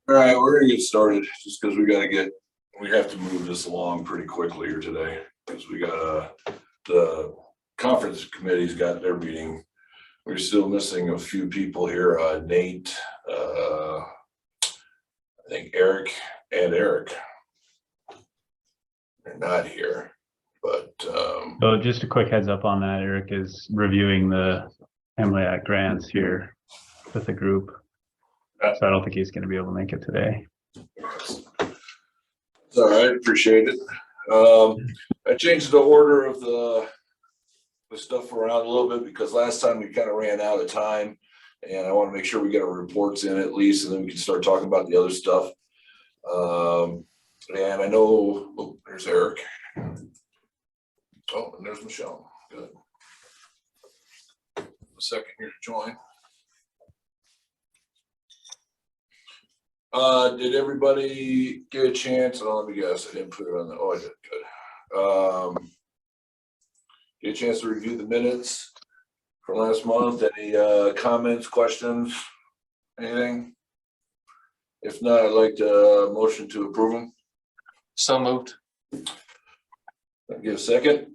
All right, we're gonna get started just because we have to move this along pretty quickly here today. Because we got the conference committee's got their meeting. We're still missing a few people here. Nate, I think Eric. They're not here, but So just a quick heads up on that. Eric is reviewing the MLAC grants here with the group. So I don't think he's going to be able to make it today. it's all right, appreciate it. I changed the order of the stuff around a little bit because last time we kind of ran out of time, and I want to make sure we get our reports in at least, and then we can start talking about the other stuff. And I know, there's Eric. Oh, and there's Michelle. Good. A second here to join. Did everybody get a chance? Oh, let me guess. I didn't put it on the. Oh, I did. Good. Get a chance to review the minutes from last month. Any comments, questions, anything? If not, I'd like to motion to approve them. So moved. Give a second.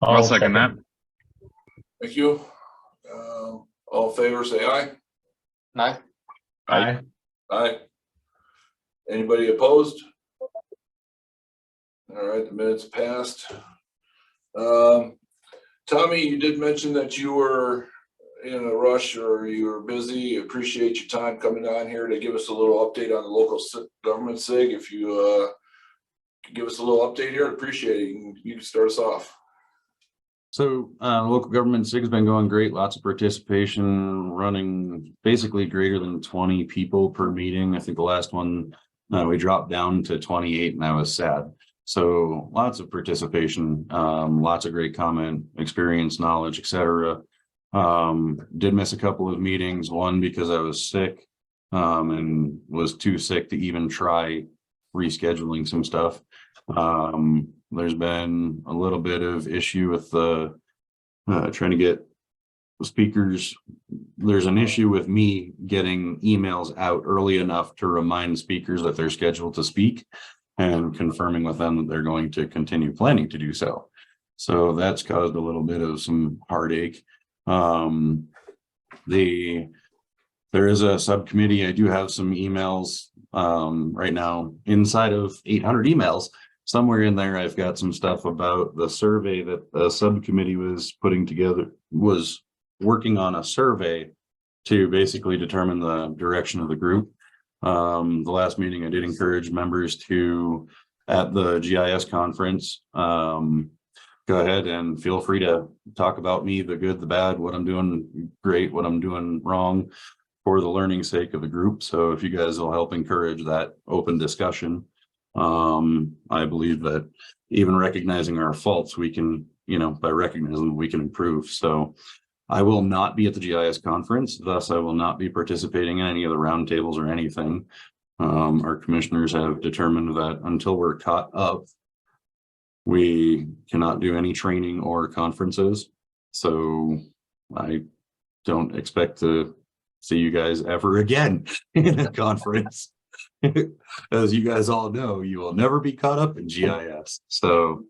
I'll second that. Thank you. All in favor, say aye. Aye. Aye. Aye. Anybody opposed? All right, the minutes passed. Tommy, you did mention that you were in a rush or you were busy. Appreciate your time coming down here to give us a little update on the local government SIG. If you could give us a little update here, I'd appreciate it. You can start us off. So local government SIG has been going great. Lots of participation, running basically greater than 20 people per meeting. I think the last one we dropped down to 28, and I was sad. So lots of participation, lots of great comment, experience, knowledge, etc. Did miss a couple of meetings, one because I was sick and was too sick to even try rescheduling some stuff. There's been a little bit of issue with the trying to get speakers. There's an issue with me getting emails out early enough to remind speakers that they're scheduled to speak and confirming with them that they're going to continue planning to do so. So that's caused a little bit of some heartache. There is a subcommittee. I do have some emails right now inside of 800 emails. Somewhere in there, I've got some stuff about the survey that the subcommittee was putting together, was working on a survey to basically determine the direction of the group. The last meeting, I did encourage members to, at the GIS conference, go ahead and feel free to talk about me, the good, the bad, what I'm doing great, what I'm doing wrong, for the learning sake of the group. So if you guys will help encourage that open discussion, I believe that even recognizing our faults, we can, by recognizing them, we can improve. So I will not be at the GIS conference, thus I will not be participating in any of the roundtables or anything. Our commissioners have determined that until we're caught up, we cannot do any training or conferences. So I don't expect to see you guys ever again in a conference. As you guys all know, you will never be caught up in GIS. So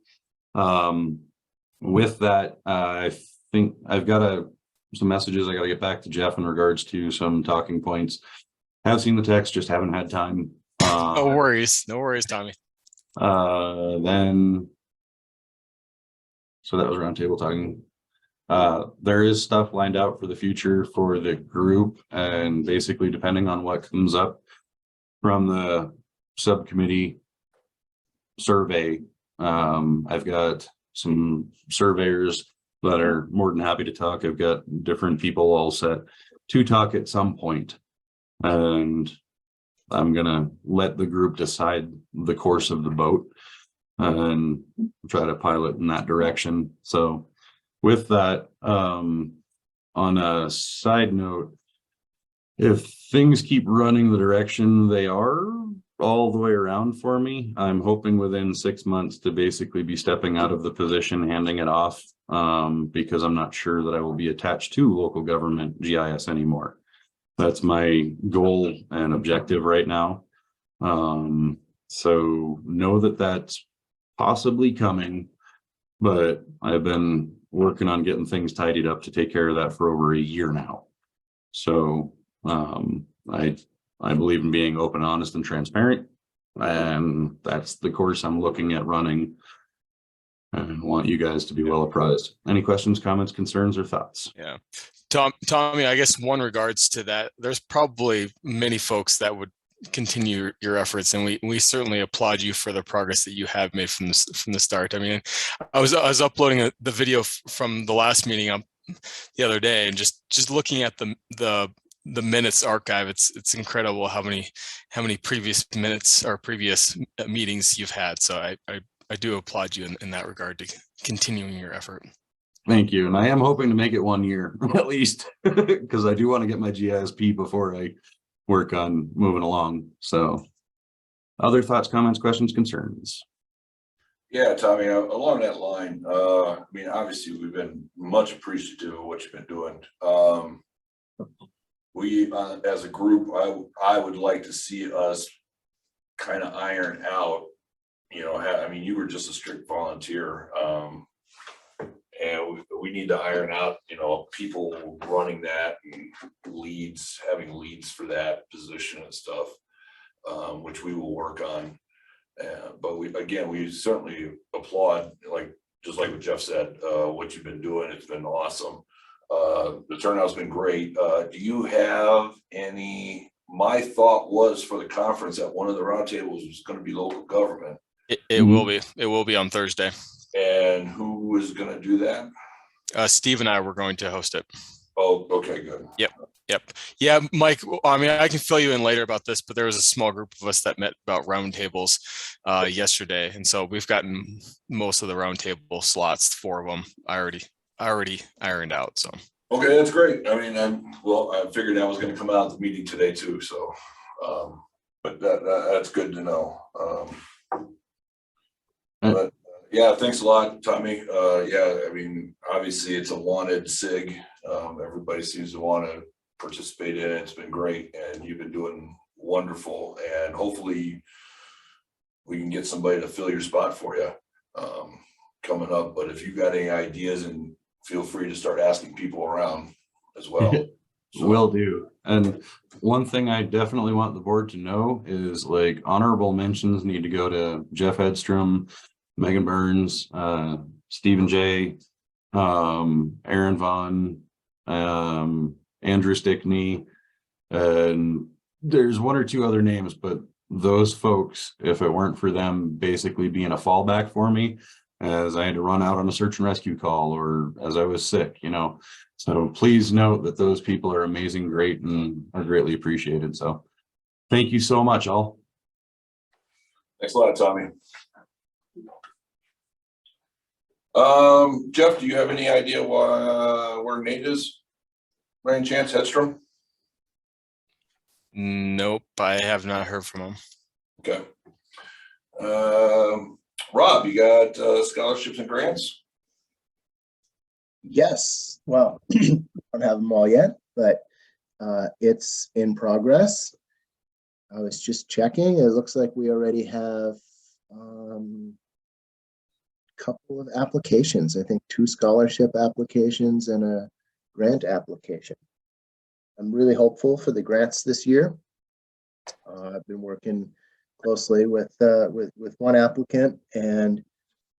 with that, I think I've got some messages I got to get back to Jeff in regards to some talking points. Have seen the text, just haven't had time. No worries, Tommy. Then so that was roundtable talking. There is stuff lined out for the future for the group, and basically depending on what comes up from the subcommittee survey, I've got some surveyors that are more than happy to talk. I've got different people all set to talk at some point, and I'm gonna let the group decide the course of the boat and try to pilot in that direction. So with that, on a side note, if things keep running the direction they are all the way around for me, I'm hoping within 6 months to basically be stepping out of the position, handing it off, because I'm not sure that I will be attached to local government GIS anymore. That's my goal and objective right now. So know that that's possibly coming, but I've been working on getting things tidied up to take care of that for over a year now. So I believe in being open, honest, and transparent, and that's the course I'm looking at running. And want you guys to be well apprised. Any questions, comments, concerns, or thoughts? Yeah. Tommy, I guess one regards to that, there's probably many folks that would continue your efforts, and we certainly applaud you for the progress that you have made from the start. I mean, I was uploading the video from the last meeting the other day, and just looking at the minutes archive, it's incredible how many previous minutes or previous meetings you've had. So I do applaud you in that regard to continuing your effort. Thank you. And I am hoping to make it 1 year at least, because I do want to get my GISP before I work on moving along. So other thoughts, comments, questions, concerns? Yeah, Tommy, along that line, I mean, obviously, we've been much appreciative of what you've been doing. We, as a group, I would like to see us kind of iron out, you know, I mean, you were just a strict volunteer, and we need to iron out, you know, people running that and leads, having leads for that position and stuff, which we will work on. But we certainly applaud, like, just like what Jeff said, what you've been doing. It's been awesome. The turnout's been great. Do you have any, my thought was for the conference that one of the roundtables was going to be local government. It will be on Thursday. And who is going to do that? Steve and I were going to host it. Oh, okay, good. Yep. Yeah, Mike, I mean, I can fill you in later about this, but there was a small group of us that met about roundtables yesterday. And so we've gotten most of the roundtable slots, 4 of them, I already ironed out. So. Okay, that's great. I mean, I figured that was going to come out of the meeting today too. So, but that's good to know. But yeah, thanks a lot, Tommy. Yeah, I mean, obviously it's a wanted SIG. Everybody seems to want to participate in it. It's been great, and you've been doing wonderful. And hopefully we can get somebody to fill your spot for you coming up. But if you've got any ideas, and feel free to start asking people around as well. So. Will do. And one thing I definitely want the board to know is, like, honorable mentions need to go to Jeff Edstrom, Megan Burns, Stephen J, Aaron Vaughn, Andrew Stickney, and there's 1 or 2 other names, but those folks, if it weren't for them basically being a fallback for me as I had to run out on a search and rescue call or as I was sick, you know. So please note that those people are amazing, great, and are greatly appreciated. So thank you so much, all. Thanks a lot, Tommy. Jeff, do you have any idea where Nate is? By any chance, Hedstrom? Nope, I have not heard from him. Okay. Rob, you got scholarships and grants? Yes. Well, I don't have them all yet, but it's in progress. I was just checking. It looks like we already have a couple of applications. I think 2 scholarship applications and a grant application. I'm really hopeful for the grants this year. I've been working closely with one applicant, and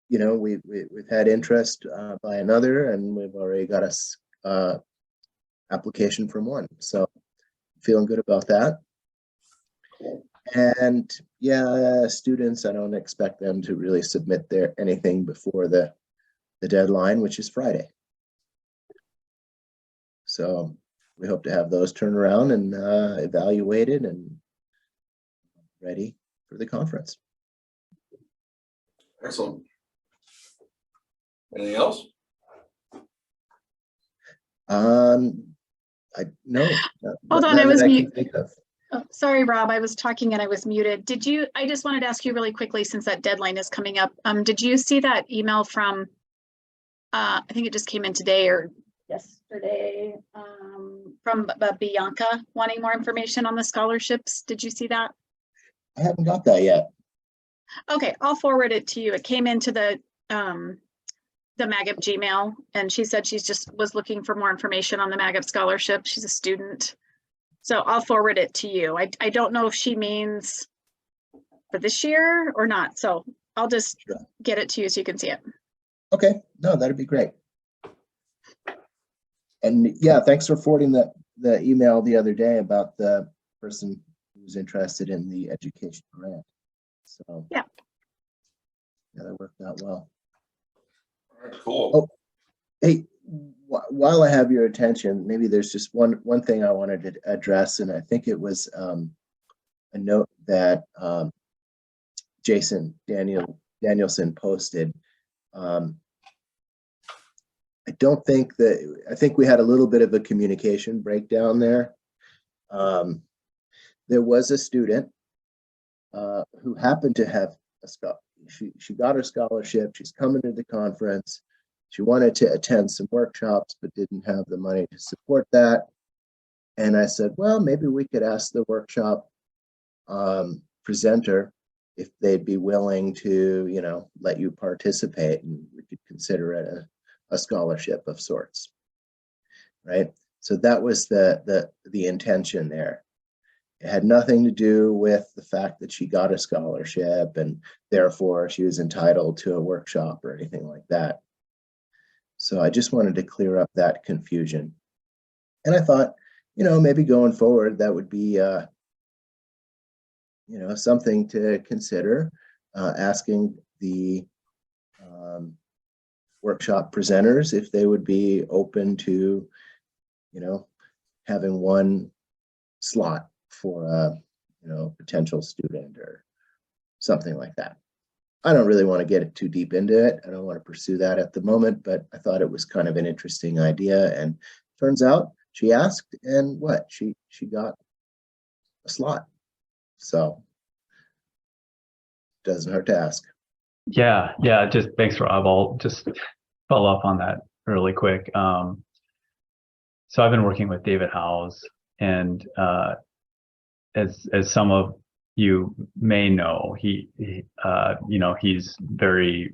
you know, we've had interest by another, and we've already got a application from one. So feeling good about that. And yeah, students, I don't expect them to really submit anything before the deadline, which is Friday. So we hope to have those turned around and evaluated and ready for the conference. Excellent. Anything else? No. Hold on, I was mute. Oh, sorry, Rob, I was talking and I was muted. I just wanted to ask you really quickly, since that deadline is coming up. Did you see that email from, I think it just came in today, or yes, yesterday from Bianca wanting more information on the scholarships. Did you see that? I haven't got that yet. Okay, I'll forward it to you. It came into the Magip Gmail, and she said she's just was looking for more information on the Magip scholarship. She's a student. So I'll forward it to you. I don't know if she means for this year or not. So I'll just get it to you so you can see it. Okay, no, that'd be great. And yeah, thanks for forwarding the email the other day about the person who was interested in the education grant. So yeah, that worked out well. All right, cool. Oh, hey, while I have your attention, maybe there's just one thing I wanted to address, and I think it was a note that Jason Danielson posted. I think we had a little bit of a communication breakdown there. There was a student who happened to have she got her scholarship. She's coming to the conference. She wanted to attend some workshops, but didn't have the money to support that. And I said, well, maybe we could ask the workshop presenter if they'd be willing to, let you participate, and we could consider it a scholarship of sorts, right? So that was the intention there. It had nothing to do with the fact that she got a scholarship and therefore she was entitled to a workshop or anything like that. So I just wanted to clear up that confusion. And I thought, maybe going forward, that would be, something to consider, asking the workshop presenters if they would be open to, having one slot for a, potential student or something like that. I don't really want to get too deep into it. I don't want to pursue that at the moment, but I thought it was kind of an interesting idea. And turns out she asked, and she got a slot. So doesn't hurt to ask. Yeah. Just thanks, Rob. I'll just follow up on that really quick. So I've been working with David Howes, and as some of you may know, he's very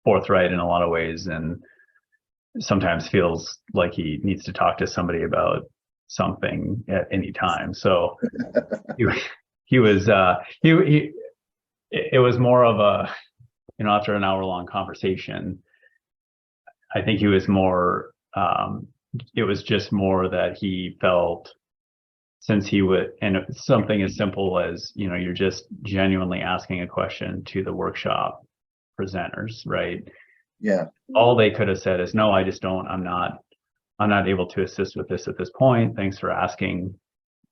forthright in a lot of ways, and sometimes feels like he needs to talk to somebody about something at any time. So it was more of a, after an hour-long conversation, I think he was more, it was just more that he felt, since he would, and something as simple as, you're just genuinely asking a question to the workshop presenters, right? Yeah. All they could have said is, no, I'm not able to assist with this at this point. Thanks for asking.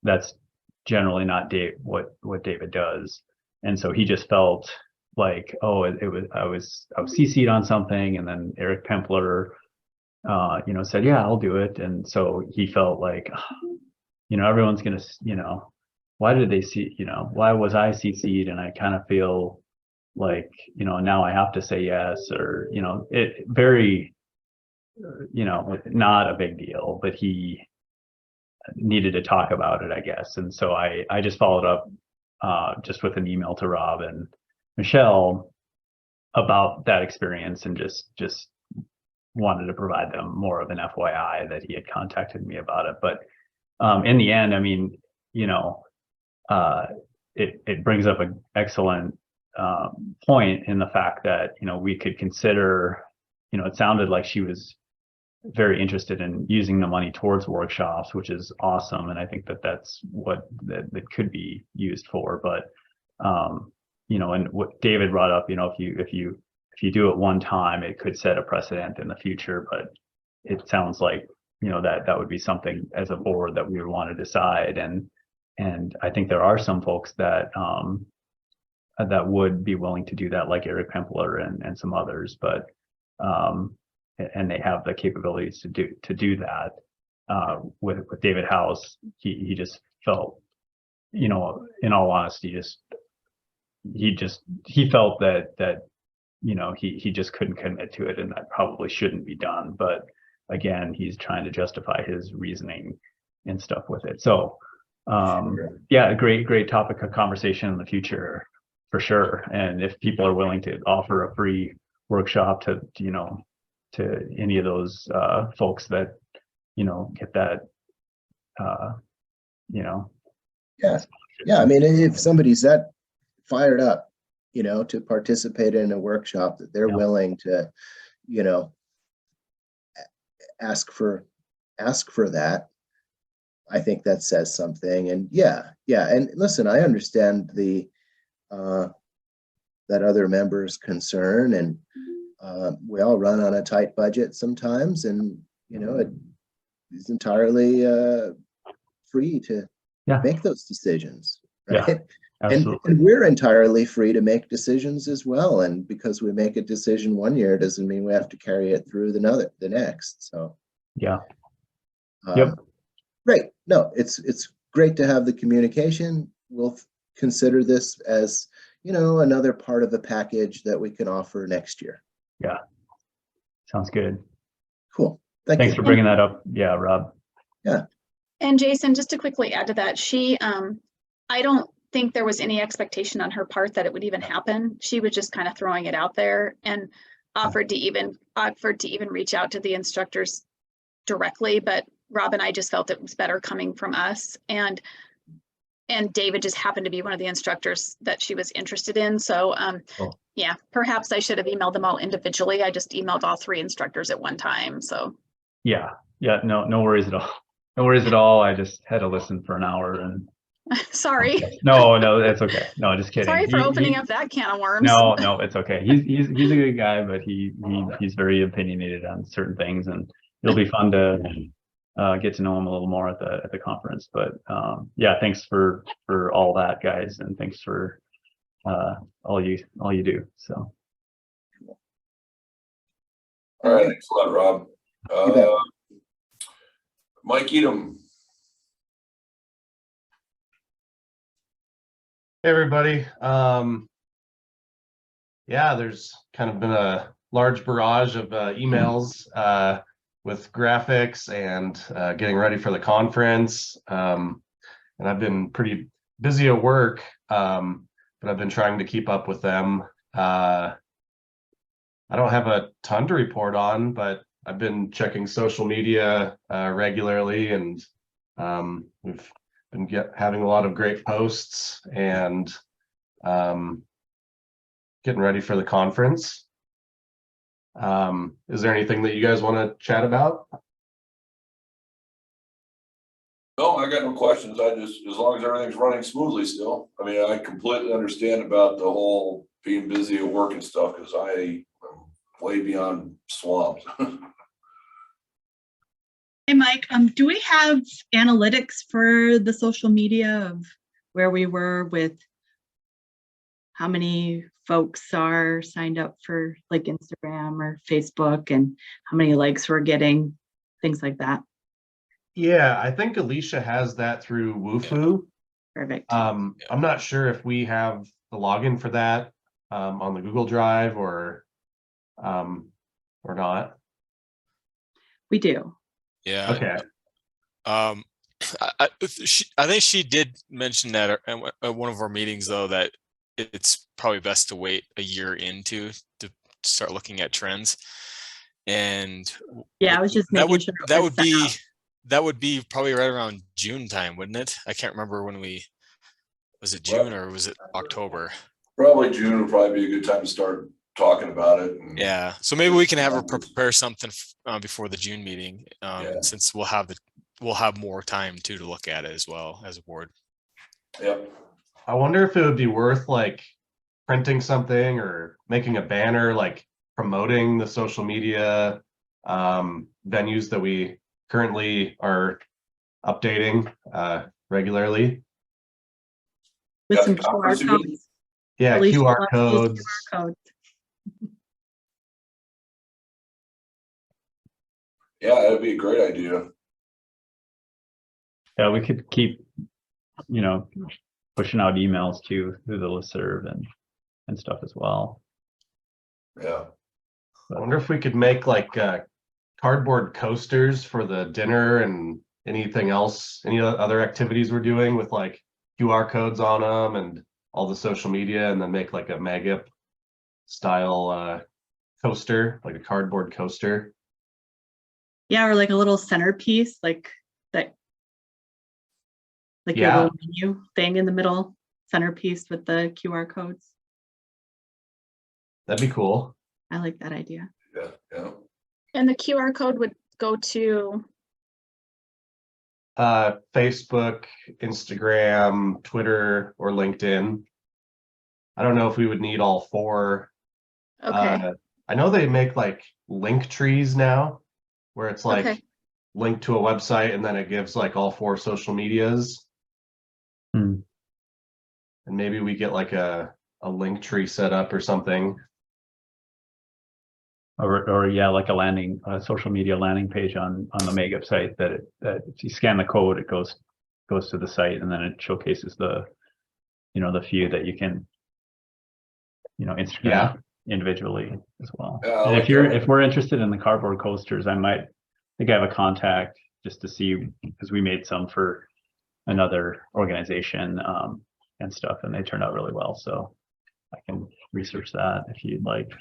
That's generally not what David does. And so he just felt like, oh, I was CC'd on something, and then Eric Pempler, said, yeah, I'll do it. And so he felt like, everyone's going to, why did they see, why was I CC'd? And I kind of feel like, now I have to say yes, or, it very, not a big deal, but he needed to talk about it, I guess. And so I just followed up just with an email to Rob and Michelle about that experience, and just wanted to provide them more of an FYI that he had contacted me about it. But in the end, I mean, it brings up an excellent point in the fact that, we could consider, it sounded like she was very interested in using the money towards workshops, which is awesome. And I think that that's what that could be used for. But, and what David brought up, if you do it one time, it could set a precedent in the future. But it sounds like, that would be something as a board that we would want to decide. And I think there are some folks that that would be willing to do that, like Eric Pempler and some others, but and they have the capabilities to do that. With David Howes, he just felt, in all honesty, he felt that he just couldn't commit to it, and that probably shouldn't be done. But again, he's trying to justify his reasoning and stuff with it. So, Sure. yeah, a great topic of conversation in the future for sure. And if people are willing to offer a free workshop to any of those folks that get that Yeah, I mean, if somebody's that fired up, to participate in a workshop, that they're Yeah. willing to, ask for that, I think that says something. And yeah. And listen, I understand the that other member's concern, and we all run on a tight budget sometimes, and it is entirely free to make those decisions, right? Yeah, absolutely. And we're entirely free to make decisions as well. And because we make a decision one year doesn't mean we have to carry it through the next. So yeah. Yep. Great. No, it's great to have the communication. We'll consider this as, another part of the package that we can offer next year. Yeah. Sounds good. Cool. Thanks for bringing that up. Yeah, Rob. Yeah. And Jason, just to quickly add to that, I don't think there was any expectation on her part that it would even happen. She was just kind of throwing it out there and offered to even reach out to the instructors directly. But Rob and I just felt it was better coming from us. And David just happened to be one of the instructors that she was interested in. So yeah, perhaps I should have emailed them all individually. I just emailed all 3 instructors at one time. So Yeah. No worries at all. No worries at all. I just had to listen for an hour and sorry. No, that's okay. No, just kidding. Sorry for opening up that can of worms. No, it's okay. He's a good guy, but he's very opinionated on certain things, and it'll be fun to get to know him a little more at the conference. But yeah, thanks for all that, guys, and thanks for all you do. So All right, thanks a lot, Rob. You bet. Mike Edom. Hey everybody. Yeah, there's kind of been a large barrage of emails with graphics and getting ready for the conference. And I've been pretty busy at work, but I've been trying to keep up with them. I don't have a ton to report on, but I've been checking social media regularly, and we've been having a lot of great posts and getting ready for the conference. Is there anything that you guys want to chat about? No, I got no questions. As long as everything's running smoothly still. I mean, I completely understand about the whole being busy at work and stuff, because I am way beyond swamped. Hey, Mike, do we have analytics for the social media of where we were with how many folks are signed up for like Instagram or Facebook, and how many likes we're getting, things like that? Yeah, I think Alicia has that through Wufoo. Perfect. I'm not sure if we have the login for that on the Google Drive or not. Yeah. We do. Okay. I think she did mention that at one of our meetings, though, that it's probably best to wait a year to start looking at trends. And Yeah, I was just making sure that would be probably right around June time, wouldn't it? I can't remember when was it June or was it October? Probably June would probably be a good time to start talking about it. Yeah, so maybe we can have her prepare something before the June meeting, since we'll have more time to look at it as well as a board. Yep. I wonder if it would be worth like printing something or making a banner, like promoting the social media venues that we currently are updating regularly. With Got some the QR conference again? codes. Yeah, Alicia QR loves those codes. QR codes. Yeah, that'd be a great idea. yeah, we could keep pushing out emails too through the listserv and stuff as well. Yeah. I wonder if we could make like cardboard coasters for the dinner and anything else, any other activities we're doing with like QR codes on them and all the social media, and then make like a Magip style coaster, like a cardboard coaster. Yeah, or like a little centerpiece, like that. Like your Yeah. little menu thing in the middle, centerpiece with the QR codes. That'd be cool. I like that idea. Yeah. And the QR code would go to, Facebook, Instagram, Twitter, or LinkedIn. I don't know if we would need all four. okay, I know they make like link trees now, where it's like Okay. linked to a website and then it gives like all four social medias. Hmm. And maybe we get like a link tree set up or something. Or yeah, like a social media landing page on the Magip site that if you scan the code, it goes to the site, and then it showcases the few that you can, Instagram Yeah. individually as well. Yeah, I And like if we're interested in the cardboard coasters, I think I have a contact just to see, because we made some for another organization and stuff, and they turned out really well. So I can research that if you'd like.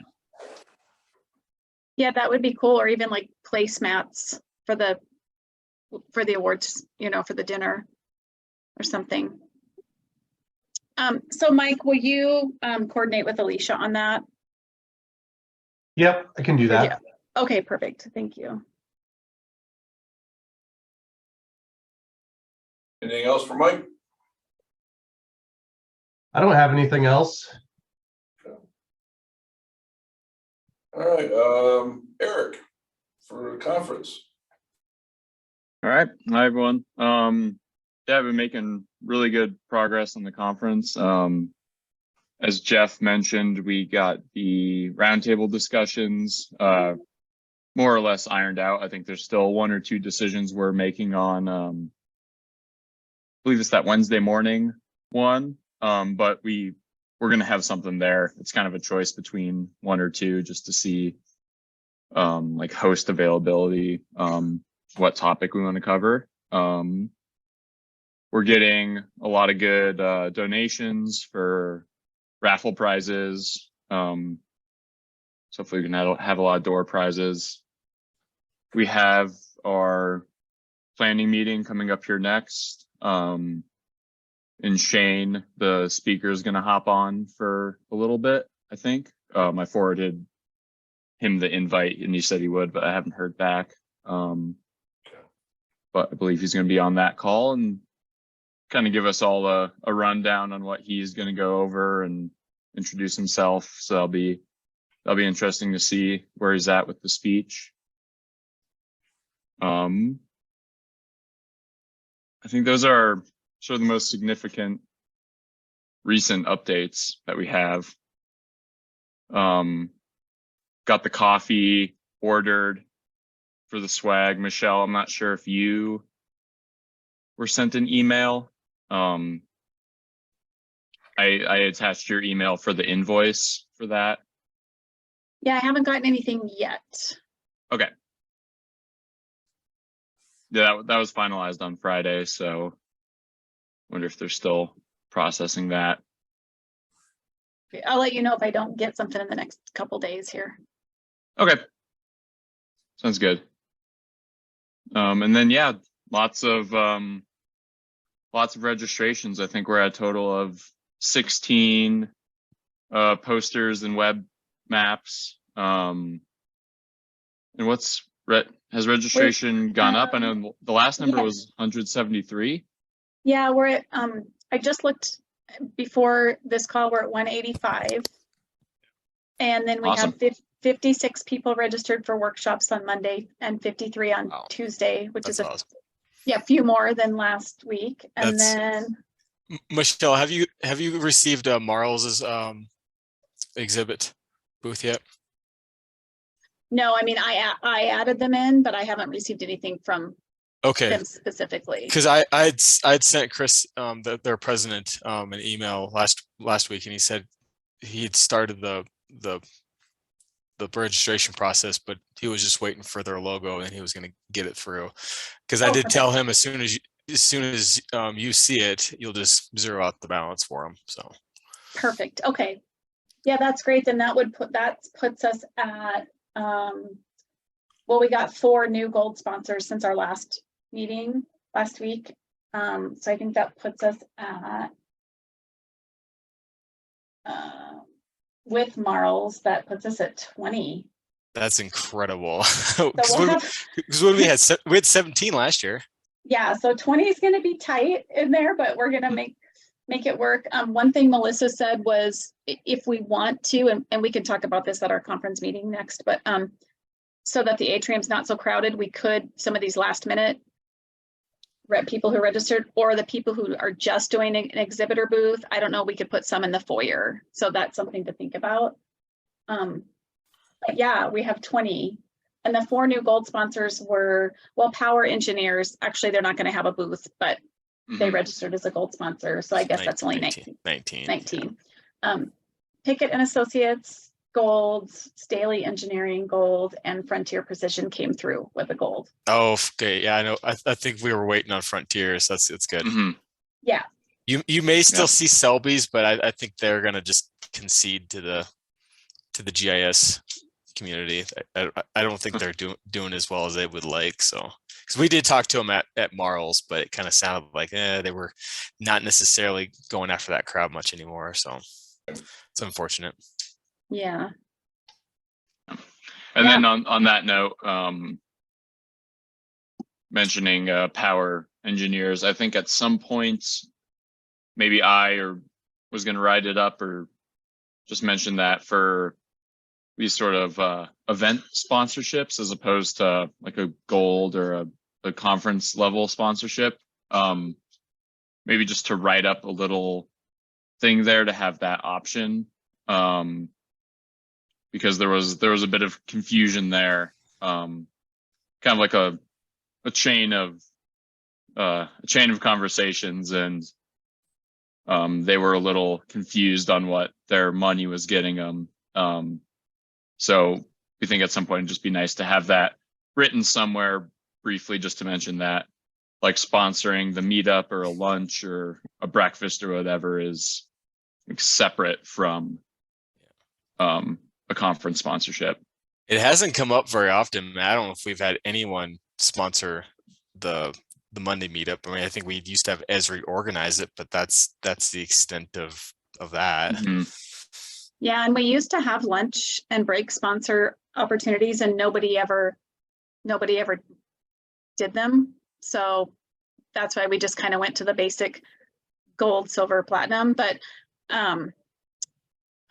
yeah, that would be cool, or even like placemats for the awards, for the dinner or something. So Mike, will you coordinate with Alicia on that? Yep, I can do that. Okay, perfect. Thank you. Anything else for Mike? I don't have anything else. All right, Eric, for the conference. All right. Hi, everyone. Yeah, I've been making really good progress on the conference. As Jeff mentioned, we got the roundtable discussions more or less ironed out. I think there's still one or two decisions we're making on, I believe it's that Wednesday morning one, but we're going to have something there. It's kind of a choice between one or two just to see like host availability, what topic we want to cover. We're getting a lot of good donations for raffle prizes. So hopefully we can have a lot of door prizes. We have our planning meeting coming up here next. And Shane, the speaker, is going to hop on for a little bit, I think. I forwarded him the invite and he said he would, but I haven't heard back. But I believe he's going to be on that call and kind of give us all a rundown on what he's going to go over and introduce himself. So that'll be interesting to see where he's at with the speech. I think those are sort of the most significant recent updates that we have. Got the coffee ordered for the swag. Michelle, I'm not sure if you were sent an email. I attached your email for the invoice for that. Yeah, I haven't gotten anything yet. Okay. Yeah, that was finalized on Friday, so wonder if they're still processing that. I'll let you know if I don't get something in the next couple days here. Okay. Sounds good. And then yeah, lots of registrations. I think we're at a total of 16 posters and web maps. And has registration gone up? I know the last number was 173. Yeah, we're at I just looked before this call, we're at 185. And then we Awesome. have 56 people registered for workshops on Monday and 53 on Tuesday, which is awesome. a few more than last week. And then Michelle, have you received Marles's exhibit booth yet? no, I mean, I added them in, but I haven't received anything from them specifically. Because I'd sent Chris, their president, an email last week, and he said he had started the the registration process, but he was just waiting for their logo and he was going to get it through. Because I did tell him as soon as you see it, you'll just zero out the balance for him. So Perfect. Okay. Yeah, that's great. Then that puts us at well, we got 4 new gold sponsors since our last meeting last week. So I think that puts us at with Marls, that puts us at 20. that's incredible. So Because we had 17 last year. Yeah, so 20 is going to be tight in there, but we're going to make it work. One thing Melissa said was if we want to, and we can talk about this at our conference meeting next, but so that the atrium's not so crowded, we could, some of these last minute people who registered, or the people who are just doing an exhibitor booth, I don't know, we could put some in the foyer. So that's something to think about. But yeah, we have 20. And the 4 new gold sponsors were, well, Power Engineers. Actually, they're not going to have a booth, but they registered as a gold sponsor. So I guess that's only 19. Pickett and Associates, gold, Staley Engineering, gold, and Frontier Precision came through with a gold. Oh, okay. Yeah, I know. I think we were waiting on Frontiers. It's good. Yeah. You may still see Selby's, but I think they're going to just concede to the GIS community. I don't think they're doing as well as they would like. So, because we did talk to them at Marls, but it kind of sounded like they were not necessarily going after that crowd much anymore. So it's unfortunate. Yeah. And then on that note, mentioning Power Engineers, I think at some point, maybe was going to write it up or just mention that for these sort of event sponsorships, as opposed to like a gold or a conference level sponsorship, maybe just to write up a little thing there to have that option, because there was a bit of confusion there, kind of like a chain of conversations, and they were a little confused on what their money was getting them. So we think at some point it'd just be nice to have that written somewhere briefly, just to mention that, like, sponsoring the meetup or a lunch or a breakfast or whatever is like separate from a conference sponsorship. It hasn't come up very often. I don't know if we've had anyone sponsor the Monday meetup. I mean, I think we used to have Esri organize it, but that's the extent of that. Yeah, and we used to have lunch and break sponsor opportunities, and nobody ever did them. So that's why we just kind of went to the basic gold, silver, platinum. But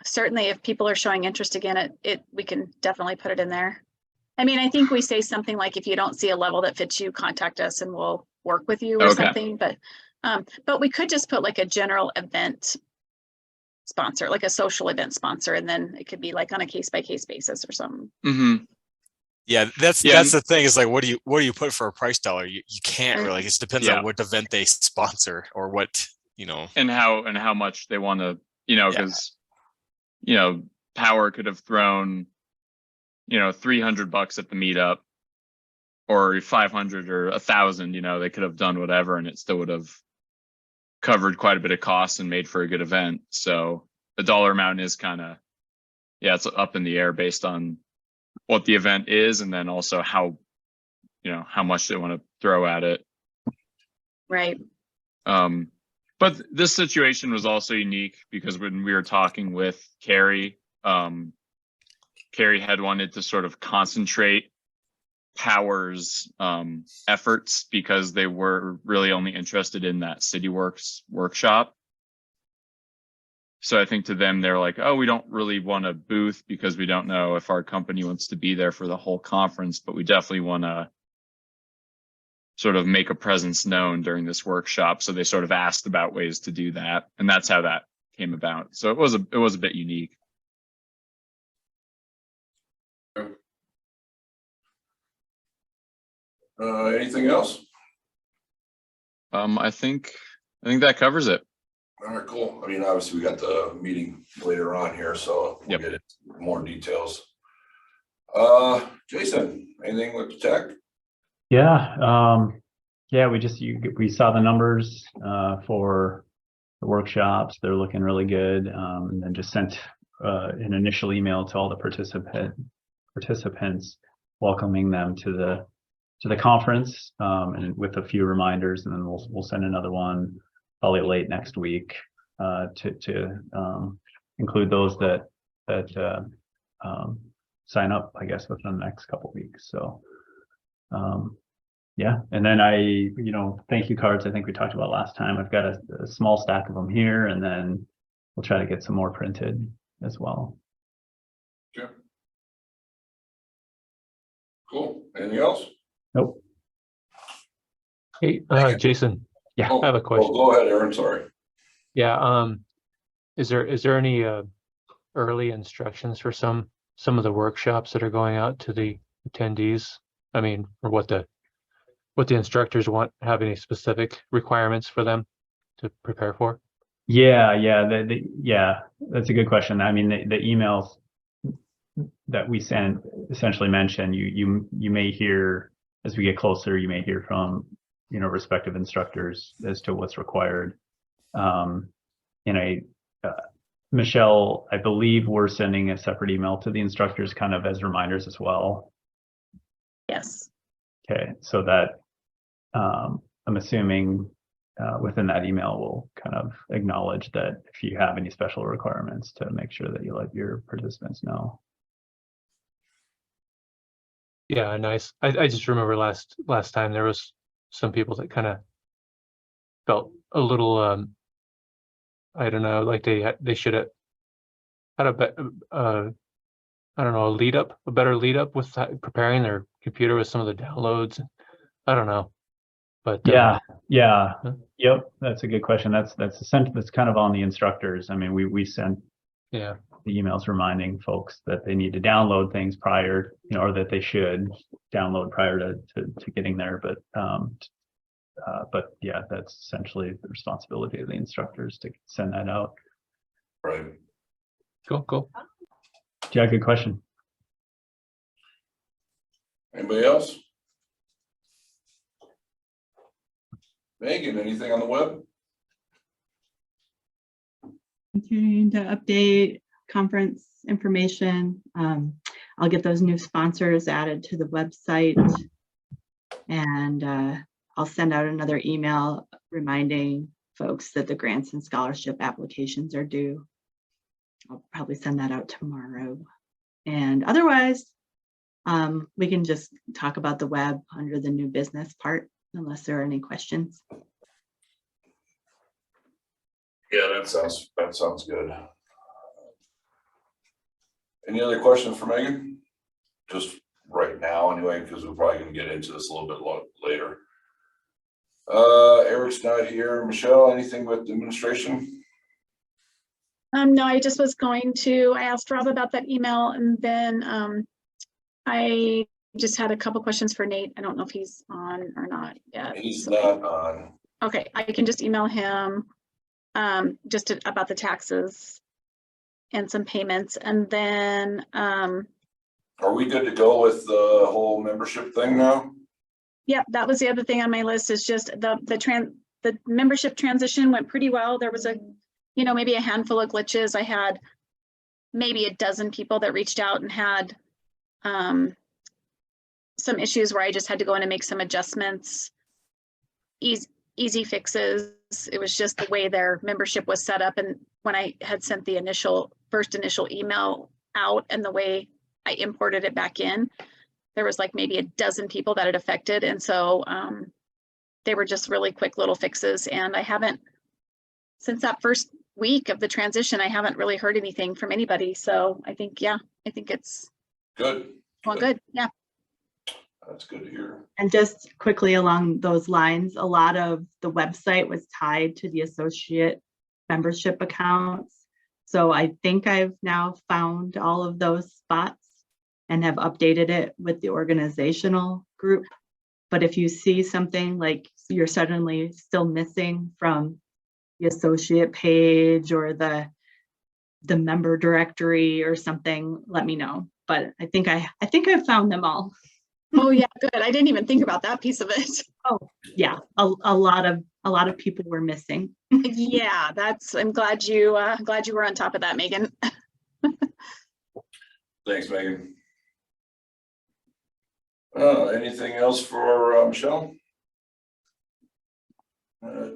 certainly if people are showing interest again, we can definitely put it in there. I mean, I think we say something like, if you don't see a level that fits you, contact us and we'll work with you or something. But we could just put like a general event sponsor, like a social event sponsor, and then it could be like on a case-by-case basis or something. Yeah, that's the thing, is like, what do you put for a price dollar? You can't really. It just depends on what event they sponsor or what, and how much they want to, because Power could have thrown $300 at the meetup, or 500 or 1,000. They could have done whatever, and it still would have covered quite a bit of costs and made for a good event. So the dollar amount is kind of, it's up in the air based on what the event is, and then also how much they want to throw at it. Right. But this situation was also unique because when we were talking with Carrie, Carrie had wanted to sort of concentrate Power's efforts, because they were really only interested in that CityWorks workshop. So I think to them, they're like, oh, we don't really want a booth because we don't know if our company wants to be there for the whole conference, but we definitely want to sort of make a presence known during this workshop. So they sort of asked about ways to do that, and that's how that came about. So it was a bit unique. Anything else? I think that covers it. All right, cool. I mean, obviously we got the meeting later on here, so we'll get into more details. Jason, anything with the tech? Yeah, yeah, we saw the numbers for the workshops. They're looking really good. And then just sent an initial email to all the participants, welcoming them to the conference, and with a few reminders, and then we'll send another one probably late next week to include those that sign up, I guess, within the next couple of weeks. So yeah, and then thank you cards, I think we talked about last time. I've got a small stack of them here, and then we'll try to get some more printed as well. Sure. Cool. Anything else? Nope. Hey, Jason, Yeah. I have a question. Go ahead, Aaron. Sorry. Yeah, is there any early instructions for some of the workshops that are going out to the attendees? I mean, or what the instructors have any specific requirements for them to prepare for? Yeah, that's a good question. I mean, the emails that we sent essentially mention you may hear, as we get closer, you may hear from respective instructors as to what's required. Michelle, I believe we're sending a separate email to the instructors kind of as reminders as well. Yes. Okay, so that I'm assuming within that email we'll kind of acknowledge that if you have any special requirements, to make sure that you let your participants know. Yeah, nice. I just remember last time there was some people that kind of felt a little I don't know, like they should have had a I don't know, a better lead up with preparing their computer with some of the downloads. I don't know, but Yep, that's a good question. That's kind of on the instructors. I mean, we sent yeah, the emails reminding folks that they need to download things prior, or that they should download prior to getting there. But yeah, that's essentially the responsibility of the instructors to send that out. Right. cool. Yeah, good question. Anybody else? Megan, anything on the web? Continuing to update conference information. I'll get those new sponsors added to the website, and I'll send out another email reminding folks that the grants and scholarship applications are due. I'll probably send that out tomorrow. And otherwise, we can just talk about the web under the new business part, unless there are any questions. Yeah, that sounds good. Any other questions for Megan? Just right now anyway, because we're probably gonna get into this a little bit later. Eric's not here. Michelle, anything with administration? No, I just was I asked Rob about that email, and then I just had a couple questions for Nate. I don't know if he's on or not yet. He's not on. Okay, I can just email him about the taxes and some payments, and then Are we good to go with the whole membership thing now? yeah, that was the other thing on my list, is just the membership transition went pretty well. There was maybe a handful of glitches. I had maybe a dozen people that reached out and had some issues where I just had to go in and make some adjustments. Easy fixes. It was just the way their membership was set up, and when I had sent the first initial email out and the way I imported it back in, there was like maybe a dozen people that it affected, and so they were just really quick little fixes. And I haven't, since that first week of the transition, I haven't really heard anything from anybody. So I think it's Good. going good. Yeah. That's good to hear. And just quickly along those lines, a lot of the website was tied to the associate membership accounts. So I think I've now found all of those spots and have updated it with the organizational group. But if you see something like you're suddenly still missing from the associate page or the member directory or something, let me know. but I think I found them all. Oh, yeah, good. I didn't even think about that piece of it. Oh, yeah, a lot of people were missing. Yeah, I'm glad you were on top of that, Megan. Thanks, Megan. Anything else for Michelle?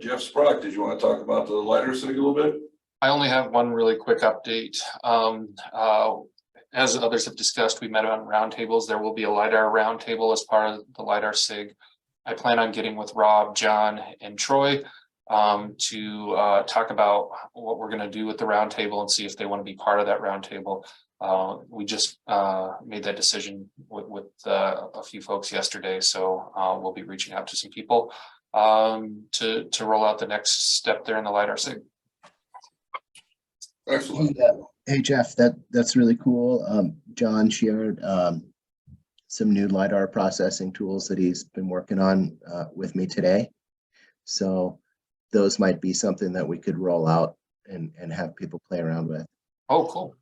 Jeff Sprock, did you want to talk about the lighter SIG a little bit? I only have one really quick update. As others have discussed, we met on roundtables. There will be a LiDAR roundtable as part of the LiDAR SIG. I plan on getting with Rob, John, and Troy to talk about what we're going to do with the roundtable and see if they want to be part of that roundtable. We just made that decision with a few folks yesterday, so we'll be reaching out to some people to roll out the next step there in the LiDAR SIG. Excellent. Hey, Jeff, that's really cool. John shared some new LiDAR processing tools that he's been working on with me today. So those might be something that we could roll out and have people play around with. Oh, cool.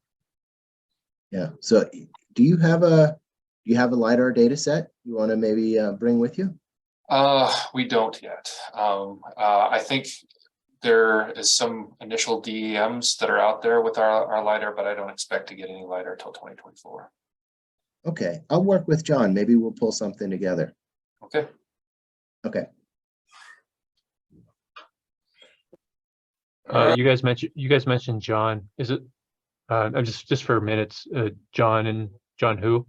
Yeah. So do you have a LiDAR data set you want to maybe bring with you? We don't yet. I think there is some initial DEMs that are out there with our LiDAR, but I don't expect to get any LiDAR till 2024. Okay, I'll work with John. Maybe we'll pull something together. Okay. Okay. You guys mentioned John. Is it? I'm just for minutes. John and John who?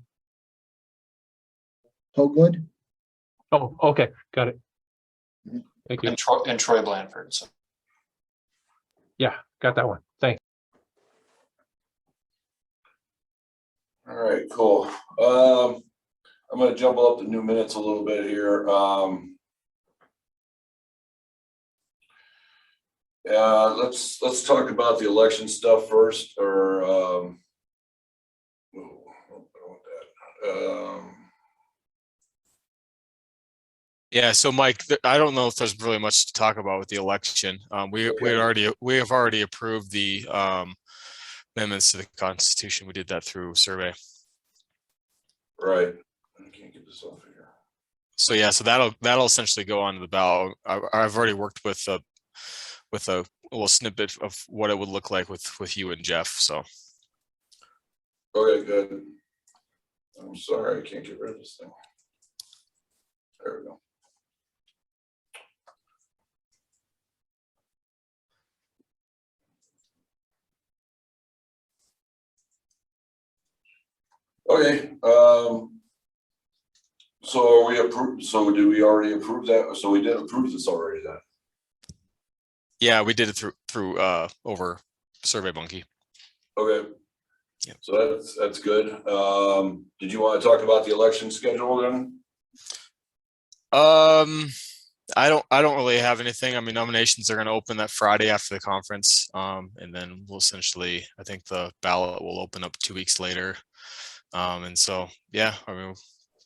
Hoagwood? Oh, okay, got it. Mhm. Thank you. And Troy Blanford. So. Yeah, got that one. Thanks. All right, cool. I'm going to jumble up the new minutes a little bit here. Let's talk about the election stuff first, or I don't want that. Yeah, so Mike, I don't know if there's really much to talk about with the election. We have already approved the amendments to the Constitution. We did that through survey. Right. I can't get this off of here. So yeah, so that'll essentially go onto the ballot. I've already worked with a little snippet of what it would look like with you and Jeff. So. Okay, good. I'm sorry, I can't get rid of this thing. There we go. Okay, so are we approved? So did we already approve that? So we did approve this already then? Yeah, we did it through over SurveyMonkey. Okay. Yep. So that's good. Did you want to talk about the election schedule then? I don't really have anything. I mean, nominations are going to open that Friday after the conference, and then we'll essentially, I think the ballot will open up 2 weeks later. And so, yeah, I mean,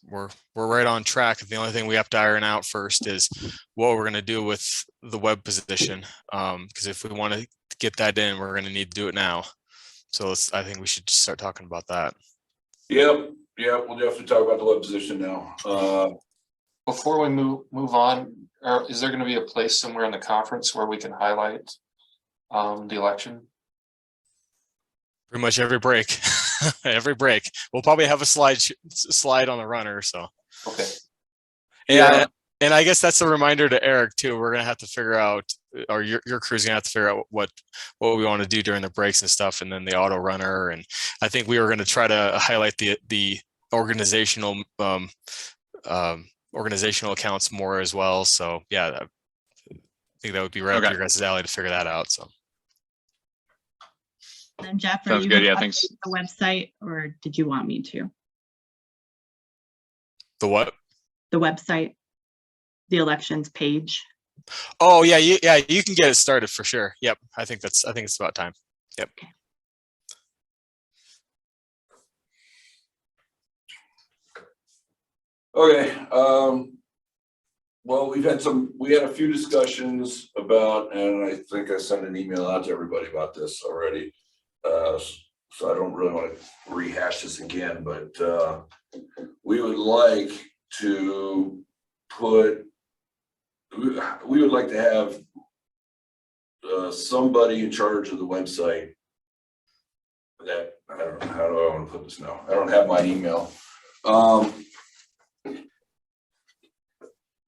we're right on track. The only thing we have to iron out first is what we're going to do with the web position. Because if we want to get that in, we're going to need to do it now. So I think we should just start talking about that. Yep. We'll definitely talk about the web position now. Before we move on, is there going to be a place somewhere in the conference where we can highlight the election? Pretty much every break. Every break we'll probably have a slide on the runner. So okay. Yeah, and I guess that's a reminder to Eric too. We're gonna have to figure out, or your crew's gonna have to figure out what we want to do during the breaks and stuff, and then the auto runner. And I think we were going to try to highlight the organizational accounts more as well. So yeah, I think that would be right up your guys' alley to figure that out. So. And Jeff, are Sounds you good. gonna Yeah, update thanks. the website, or did you want me to? The what? The website, the elections page. Oh yeah, you can get it started for sure. Yep, I think it's about time. Yep. Okay. Well, we had a few discussions about, and I think I sent an email out to everybody about this already. so I don't really want to rehash this again, but we would like to put, we would like to have somebody in charge of the website that, I don't know, how do I want to put this now? I don't have my email.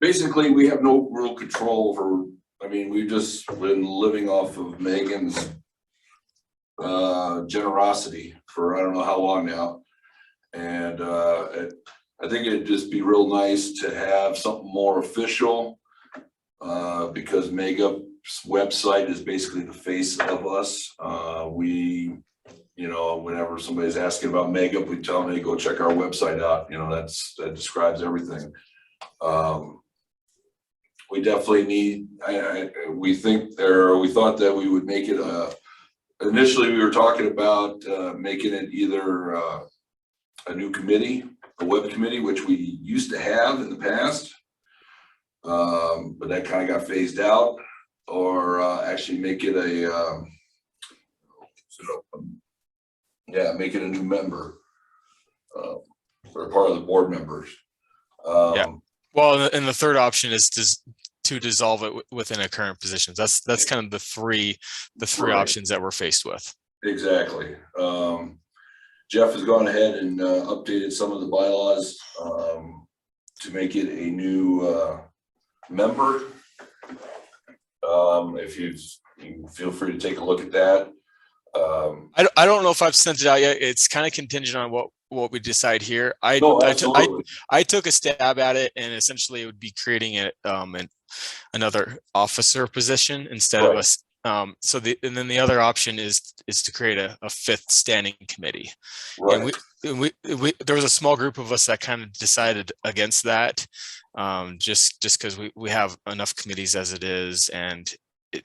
Basically, we have no real control over, I mean, we've just been living off of Megan's generosity for I don't know how long now. And I think it'd just be real nice to have something more official because Magup's website is basically the face of us. We, you know, whenever somebody's asking about Magup, we tell them, hey, go check our website out. You know, that describes everything. We definitely need, we thought that we would make it initially we were talking about making it either a new committee, a web committee, which we used to have in the past, but that kind of got phased out, or actually make it make it a new member, or part of the board members. Yeah. Well, and the third option is to dissolve it within a current position. That's kind of the three Right. options that we're faced with. Exactly. Jeff has gone ahead and updated some of the bylaws to make it a new member. If you feel free to take a look at that. I don't know if I've sent it out yet. It's kind of contingent on what we decide here. I took a stab at it, and essentially it would be creating another officer position instead of us. And then the other option is to create a fifth standing committee. Right. And we there was a small group of us that kind of decided against that, just because we have enough committees as it is, and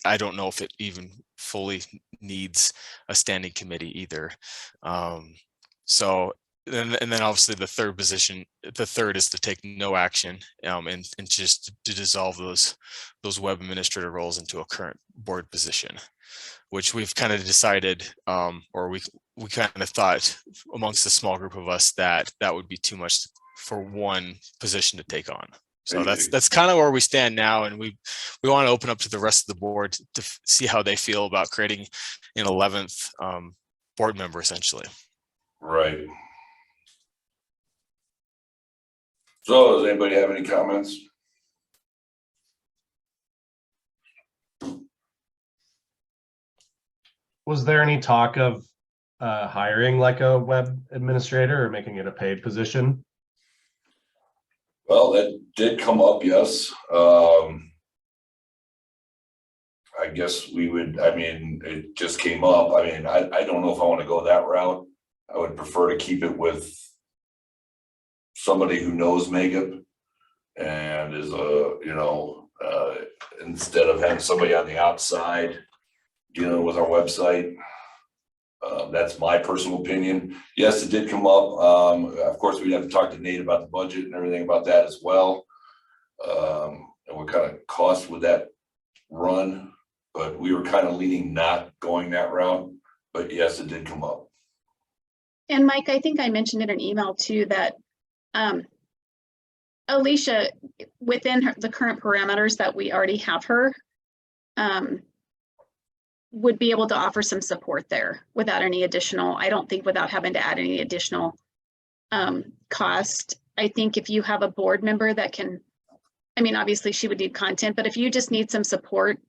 I don't know if it even fully needs a standing committee either. And then obviously the third is to take no action and just to dissolve those web administrator roles into a current board position, which we've kind of decided, or we kind of thought amongst a small group of us that would be too much for one position to take on. So that's kind of where we stand now, and we want to open up to the rest of the board to see how they feel about creating an 11th board member, essentially. Right. So does anybody have any comments? Was there any talk of hiring like a web administrator or making it a paid position? Well, that did come up, yes. I guess it just came up. I mean, I don't know if I want to go that route. I would prefer to keep it with somebody who knows Magip and is instead of having somebody on the outside dealing with our website. That's my personal opinion. Yes, it did come up. Of course, we'd have to talk to Nate about the budget and everything about that as well. And what kind of cost would that run? But we were kind of leaning not going that route. But yes, it did come up. And Mike, I think I mentioned in an email too that Alicia, within the current parameters that we already have her, would be able to offer some support there without any additional, I don't think without having to add any additional cost. I think if you have a board member that can, I mean, obviously she would need content, but if you just need some support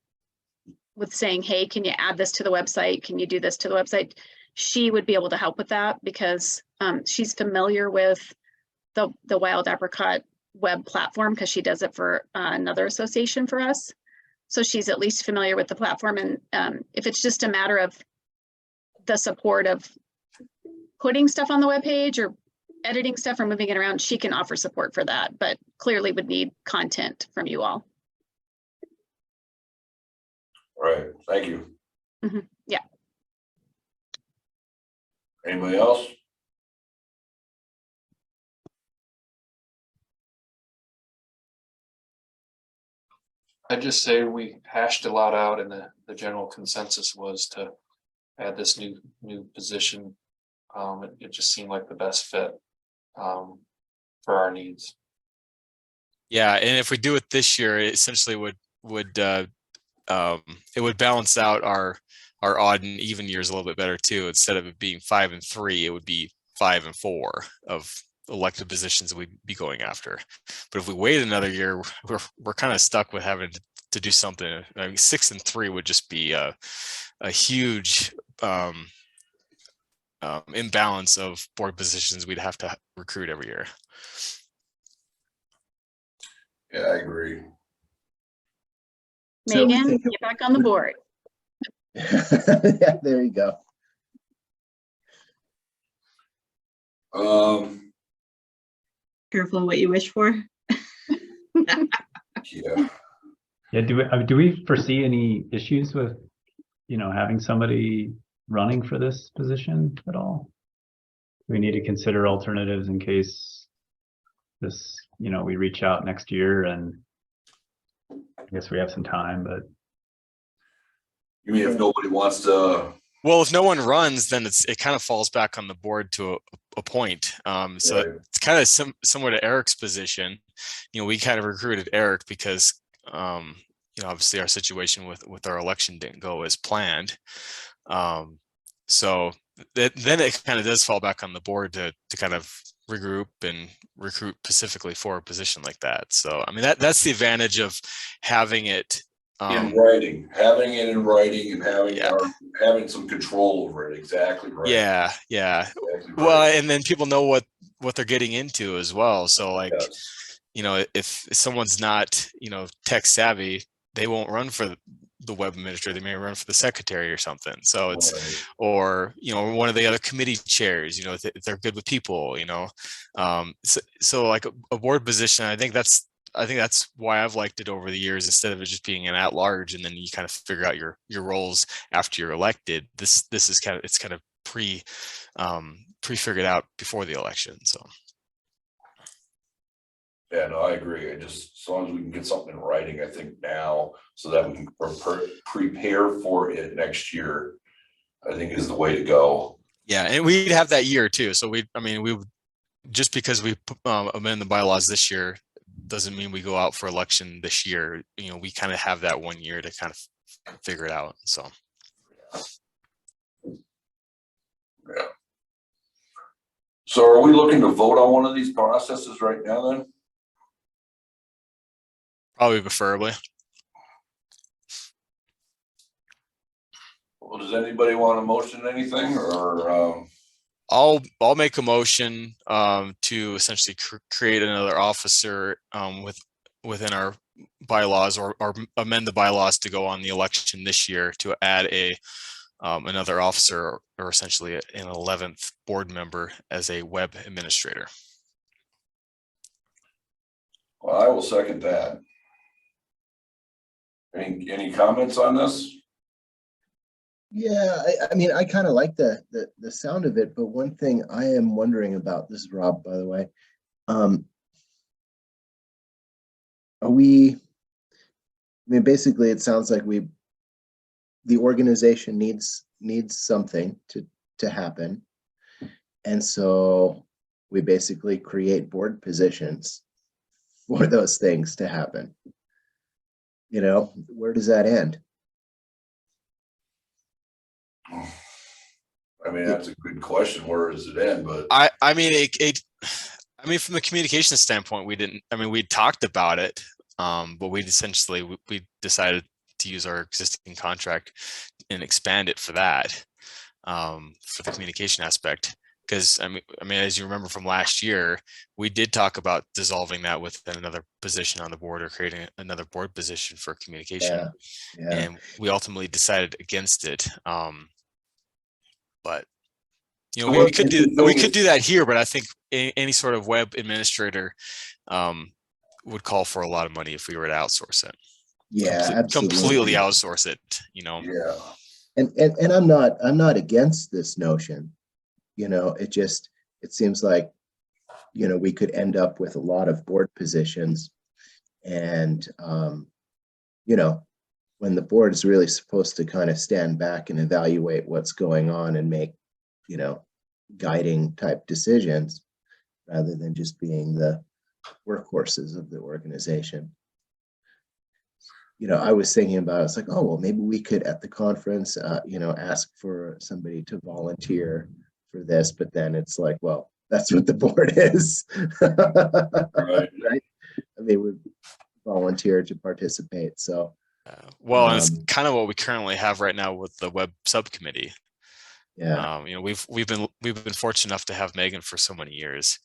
with saying, hey, can you add this to the website? Can you do this to the website? She would be able to help with that because she's familiar with the Wild Apricot web platform because she does it for another association for us. So she's at least familiar with the platform. And if it's just a matter of the support of putting stuff on the webpage or editing stuff or moving it around, she can offer support for that, but clearly would need content from you all. Right. Thank you. Mm-hmm. Yeah. Anybody else? I'd just say we hashed a lot out, and the general consensus was to add this new position. It just seemed like the best fit for our needs. Yeah, and if we do it this year, it essentially would it would balance out our odd and even years a little bit better too. Instead of it being 5 and 3, it would be 5 and 4 of elected positions we'd be going after. But if we wait another year, we're kind of stuck with having to do something. I mean, 6 and 3 would just be a huge imbalance of board positions we'd have to recruit every year. Yeah, I agree. So we Megan, think- get back on the board. Yeah, there you go. Careful what you wish for. Yeah. Yeah, do we foresee any issues with, having somebody running for this position at all? We need to consider alternatives in case this, we reach out next year, and I guess we have some time, but You mean if nobody wants to? Well, if no one runs, then it kind of falls back on the board to a point. So Right. it's kind of similar to Eric's position. We kind of recruited Eric because, obviously our situation with our election didn't go as planned. So then it kind of does fall back on the board to kind of regroup and recruit specifically for a position like that. So, I mean, that's the advantage of having it In writing, having it in writing and having Yeah. having some control over it. Exactly right. Yeah. Exactly right. Well, and then people know what they're getting into as well. So like, Yes. if someone's not, tech savvy, they won't run for the web administrator. They may run for the secretary or something. So it's, Right. or, one of the other committee chairs, if they're good with people, so like a board position, I think that's why I've liked it over the years, instead of it just being an at-large and then you kind of figure out your roles after you're elected. This is kind of pre-figured out before the election. So Yeah, no, I agree. As long as we can get something in writing, I think now, so that we can prepare for it next year, I think is the way to go. yeah, and we'd have that year too. So we would, just because we amend the bylaws this year doesn't mean we go out for election this year. We kind of have that 1 year to kind of figure it out. So Yeah. So are we looking to vote on one of these processes right now then? probably preferably. Well, does anybody want to motion anything or, I'll make a motion to essentially create another officer within our bylaws, or amend the bylaws to go on the election this year to add another officer, or essentially an 11th board member as a web administrator. well, I will second that. Any comments on this? Yeah, I mean, I kind of like the sound of it, but one thing I am wondering about, this is Rob, by the way. Are we, I mean, basically it sounds like the organization needs something to happen. And so we basically create board positions for those things to happen. Where does that end? I mean, that's a good question. Where does it end? But I mean, from the communication standpoint, we talked about it, but we decided to use our existing contract and expand it for that, for the communication aspect. Because I mean, as you remember from last year, we did talk about dissolving that with another position on the board, or creating another board position for communication. Yeah. And we ultimately decided against it. But we could do that here, but I think any sort of web administrator would call for a lot of money if we were to outsource it. Yeah, absolutely. Completely outsource it. yeah, And I'm not against this notion. It seems like, we could end up with a lot of board positions, and, when the board is really supposed to kind of stand back and evaluate what's going on and make, you know, guiding type decisions rather than just being the workhorses of the organization. You know, I was thinking about, it's like, oh, well, maybe we could at the conference, you know, ask for somebody to volunteer for this, but then it's like, well, that's what the board is. Right. Right? I mean, we volunteer to participate, so. Well, and it's kind of what we currently have right now with the web subcommittee. Yeah. You know, we've been fortunate enough to have Megan for so many years,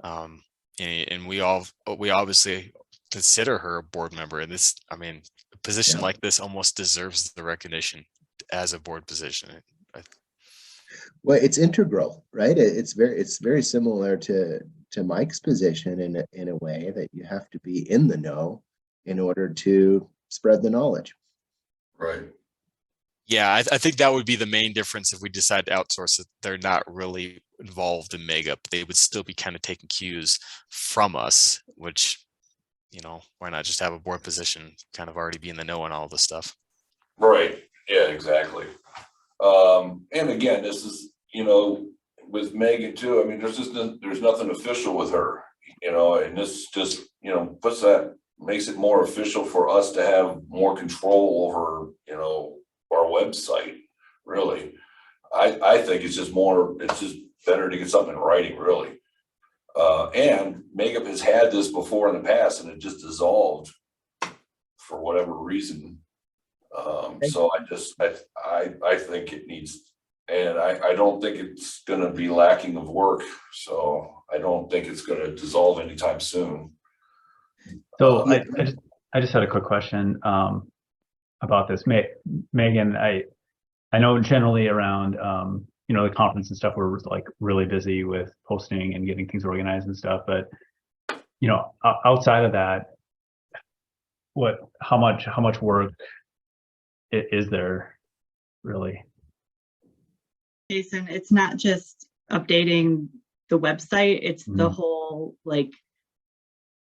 and we obviously consider her a board member. And this, I mean, a position like this almost deserves the recognition as a board position. Well, it's integral, right? It's very similar to Mike's position in a way that you have to be in the know in order to spread the knowledge. Right. Yeah, I think that would be the main difference if we decide to outsource it. They're not really involved in Magip. They would still be kind of taking cues from us, which, you know, why not just have a board position, kind of already be in the know on all this stuff. Right. Yeah, exactly. And again, this is, you know, with Megan too, I mean, there's nothing official with her, you know, and this just, you know, makes it more official for us to have more control over, you know, our website, really. I think it's just better to get something in writing, really. And Magip has had this before in the past and it just dissolved for whatever reason. So I think it needs, and I don't think it's gonna be lacking of work. So I don't think it's gonna dissolve anytime soon. So I just had a quick question about this. Megan, I know generally around you know, the conference and stuff, we're like really busy with posting and getting things organized and stuff, but you know, outside of that, how much work is there really? Jason, it's not just updating the website, it's the whole like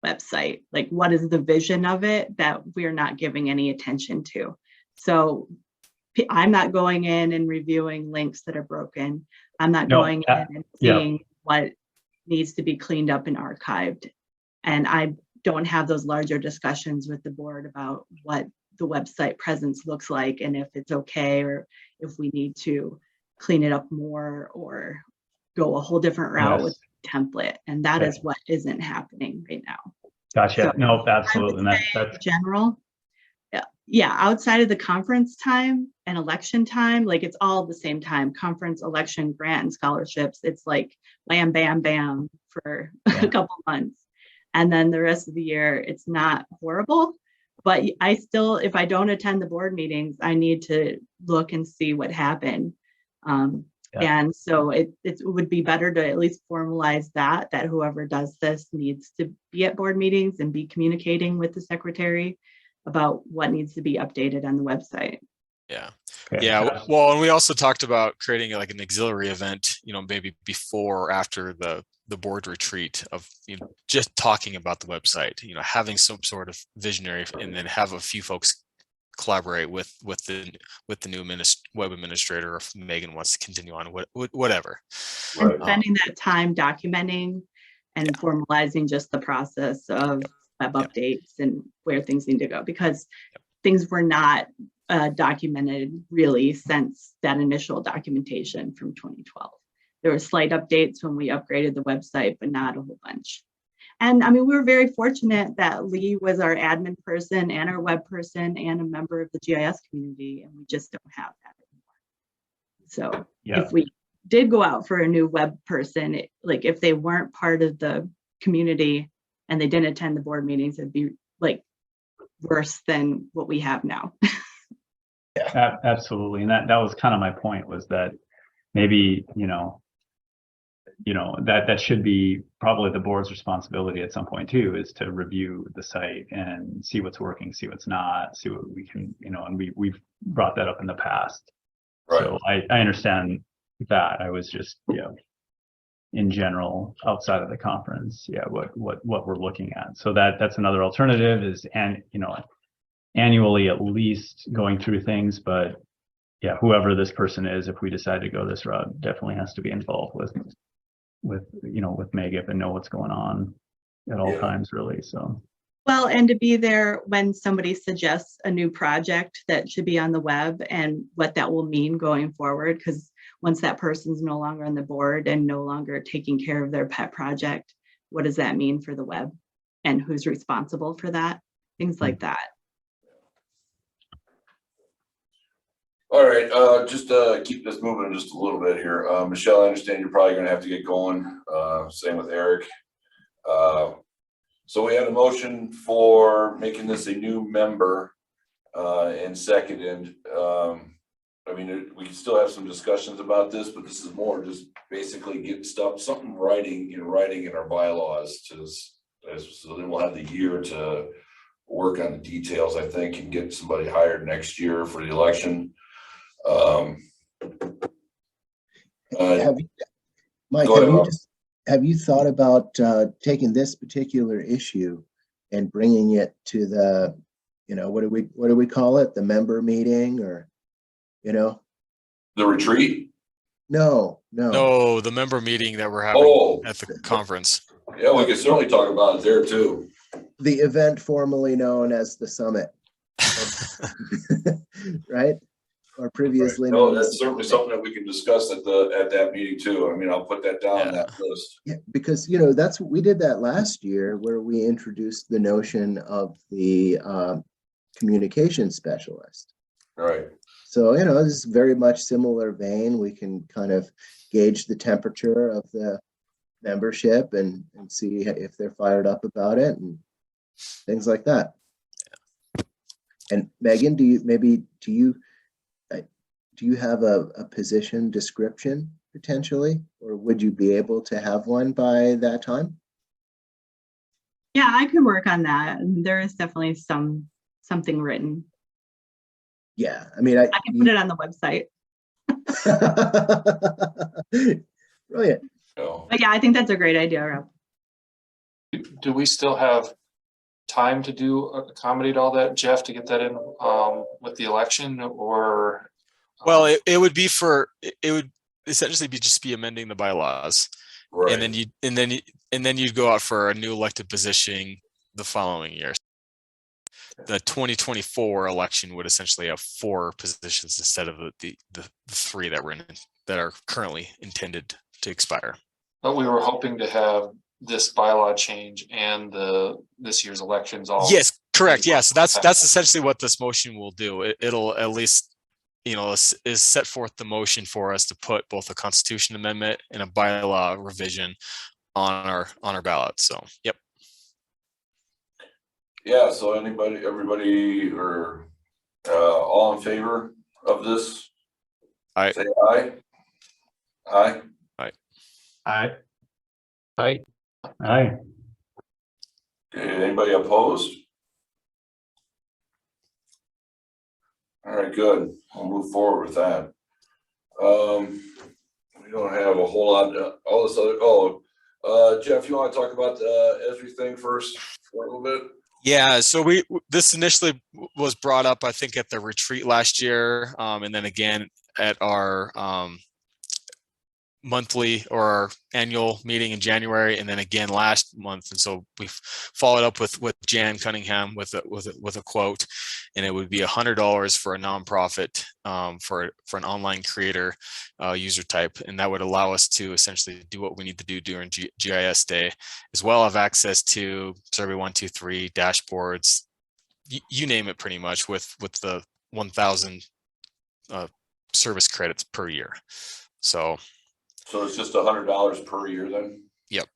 website. Like, what is the vision of it that we're not giving any attention to? So I'm not going in and reviewing links that are broken. I'm not going in and seeing what needs to be cleaned up and archived. And I don't have those larger discussions with the board about what the website presence looks like and if it's okay, or if we need to clean it up more or go a whole different route with the template. And that is what isn't happening right now. Gotcha. So no, absolutely. That's general. Yeah, outside of the conference time and election time, like it's all at the same time. Conference, election, grant, and scholarships. It's like wham, bam, bam for a couple months. And then the rest of the year, it's not horrible. But I still, if I don't attend the board meetings, I need to look and see what happened. And so it would be better to at least formalize that whoever does this needs to be at board meetings and be communicating with the secretary about what needs to be updated on the website. Yeah. Yeah. Well, and we also talked about creating like an auxiliary event, you know, maybe before or after the board retreat of, you know, just talking about the website, you know, having some sort of visionary, and then have a few folks collaborate with the new web administrator, if Megan wants to continue on, whatever. And spending that time documenting and formalizing just the process of web updates and where things need to go, because things were not documented really since that initial documentation from 2012. There were slight updates when we upgraded the website, but not a whole bunch. And I mean, we were very fortunate that Lee was our admin person and our web person and a member of the GIS community, and we just don't have that anymore. So if we did go out for a new web person, like if they weren't part of the community and they didn't attend the board meetings, it'd be like worse than what we have now. Absolutely. And that was kind of my point, was that maybe, you know, that should be probably the board's responsibility at some point too, is to review the site and see what's working, see what's not, see what we can, you know, and we've brought that up in the past. Right. So I understand that. I was just, you know, in general, outside of the conference, what we're looking at. So that's another alternative is, and, you know, annually at least going through things, but yeah, whoever this person is, if we decide to go this route, definitely has to be involved with Magip and know what's going on at all times, really. So. Well, and to be there when somebody suggests a new project that should be on the web and what that will mean going forward, because once that person's no longer on the board and no longer taking care of their pet project, what does that mean for the web and who's responsible for that? Things like that. All right, just keep this moving just a little bit here. Michelle, I understand you're probably gonna have to get going. Same with Eric. So we had a motion for making this a new member and seconded. I mean, we can still have some discussions about this, but this is more just basically getting something in writing in our bylaws so then we'll have the year to work on the details, I think, and get somebody hired next year for the election. Mike, have you thought about taking this particular issue and bringing it to the, what do we call it? The member meeting, or, the retreat? No. The member meeting that we're having at the conference. Yeah, we can certainly talk about it there too. The event formerly known as the summit. Right? Or previously known. That's certainly something that we can discuss at that meeting too. I mean, I'll put that down on that list. Yeah, because we did that last year, where we introduced the notion of the communication specialist. Right. So, this is very much similar vein. We can kind of gauge the temperature of the membership and see if they're fired up about it and things like that. And Megan, do you have a position description potentially, or would you be able to have one by that time? Yeah, I could work on that. There is definitely something written. Yeah, I mean, I can put it on the website. Brilliant. But yeah, I think that's a great idea, Rob. Do we still have time to accommodate all that, Jeff, to get that in with the election, or? Well, it would essentially be amending the bylaws, Right. and then you'd go out for a new elected position the following year. The 2024 election would essentially have 4 positions instead of the 3 that are currently intended to expire. But we were hoping to have this bylaw change and this year's elections all. Yes, correct. Yeah, so that's essentially what this motion will do. It'll at least, is set forth the motion for us to put both a constitution amendment and a bylaw revision on our ballot. So, yep. Yeah, so everybody, or all in favor of this? Aye. Say aye. Aye. Aye. Aye. Aye. Okay, anybody opposed? All right, good. I'll move forward with that. We don't have a whole lot, all this other, Jeff, you want to talk about the Esri thing first for a little bit? Yeah, so this initially was brought up, I think, at the retreat last year, and then again at our monthly or our annual meeting in January, and then again last month. And so we've followed up with Jan Cunningham with a quote, and it would be $100 for a nonprofit for an online creator user type, and that would allow us to essentially do what we need to do during GIS Day, as well as access to Survey 123 dashboards, you name it, pretty much with the 1,000 service credits per year. So it's just $100 per year then? Yep.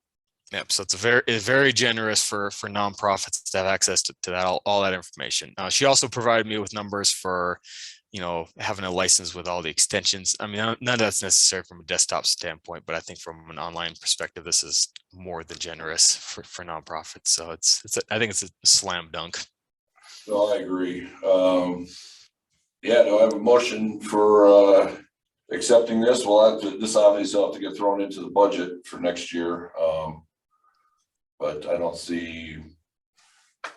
So it's very generous for nonprofits to have access to that, all that information. She also provided me with numbers for, having a license with all the extensions. I mean, none of that's necessary from a desktop standpoint, but I think from an online perspective, this is more than generous for nonprofits. So I think it's a slam dunk. No, I agree. I have a motion for accepting this. This obviously will have to get thrown into the budget for next year. But I don't see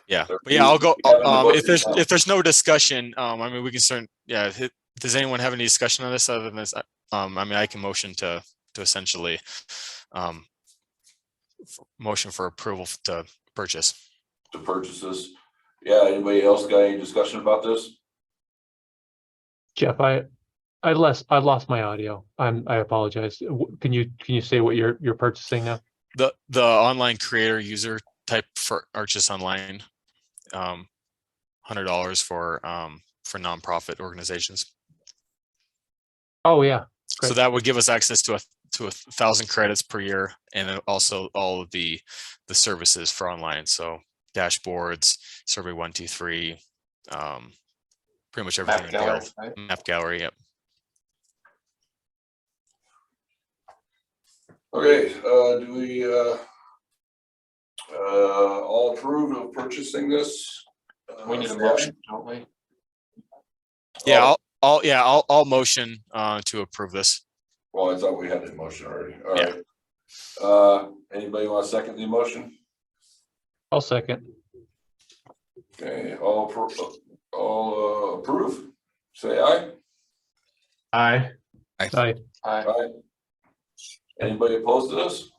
Yeah, Or but yeah, I'll go. we have in the If budget now. there's no discussion, I mean, we can start. Yeah, does anyone have any discussion on this other than this? I mean, I can motion to essentially motion for approval to purchase. To purchase this. Yeah, anybody else got any discussion about this? Jeff, I lost my audio. I apologize. Can you say what you're purchasing now? The online creator user type for Arches Online, $100 for nonprofit organizations. Oh yeah. So Great. that would give us access to 1,000 credits per year, and then also all of the services for online. So dashboards, survey 1, 2, 3, pretty much everything. Map gallery, right? Map gallery. Yep. Okay, do we all approve of purchasing this? We need a say motion, don't we? Yeah, aye. I'll motion to approve this. Well, I thought we had a motion already. All Yeah. right. Anybody want to second the motion? I'll second. Okay, all approve, say aye. Aye. Aye. Aye. Aye. Anybody opposed to this?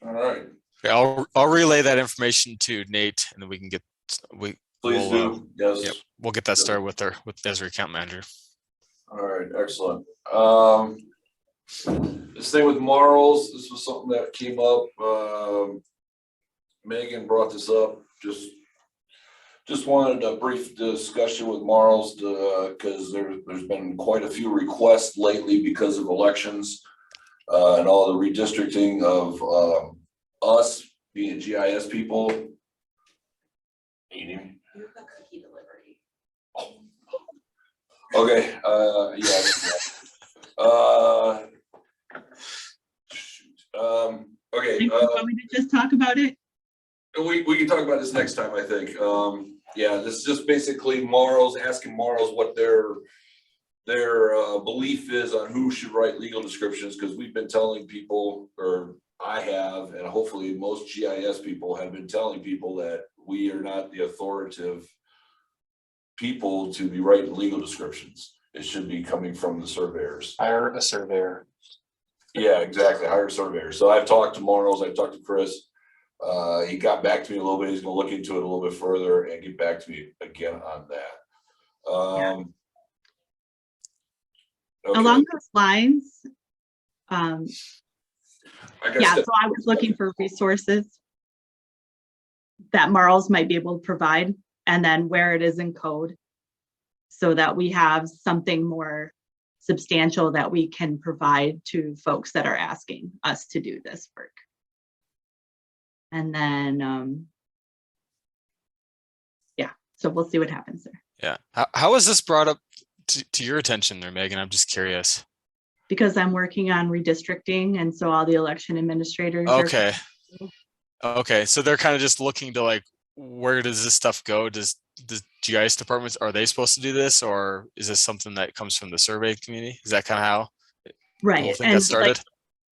All right, Okay, I'll relay that information to Nate, and then we can get please we'll, do, yes. Yep, we'll get that started with Desiree account manager. All right, excellent. This thing with Marls, this was something that came up. Megan brought this up, just wanted a brief discussion with Marls because there's been quite a few requests lately because of elections and all the redistricting of us being GIS people. Eating. Okay, yeah. Okay, You want me to just talk about it? we can talk about this next time, I think. Yeah, this is just basically Marls, asking Marls what their belief is on who should write legal descriptions, because we've been telling people, or I have, and hopefully most GIS people have been telling people that we are not the authoritative people to be writing legal descriptions. It should be coming from the surveyors. Hire a surveyor. Yeah, exactly. Hire a surveyor. So I've talked to Marls, I've talked to Chris. He got back to me a little bit. He's gonna look into it a little bit further and get back to me again on that. Okay. Along those lines, Like I yeah, said, so I was looking for resources that Marls might be able to provide, and then where it is in code, so that we have something more substantial that we can provide to folks that are asking us to do this work. And then, yeah, so we'll see what happens there. Yeah. How was this brought up to your attention there, Megan? I'm just curious. Because I'm working on redistricting, and so all the election administrators are. Okay. Okay. So they're kind of just looking to like, where does this stuff go? Does the GIS departments, are they supposed to do this, or is this something that comes from the survey community? Is that kind of how the whole Right, thing got and started? like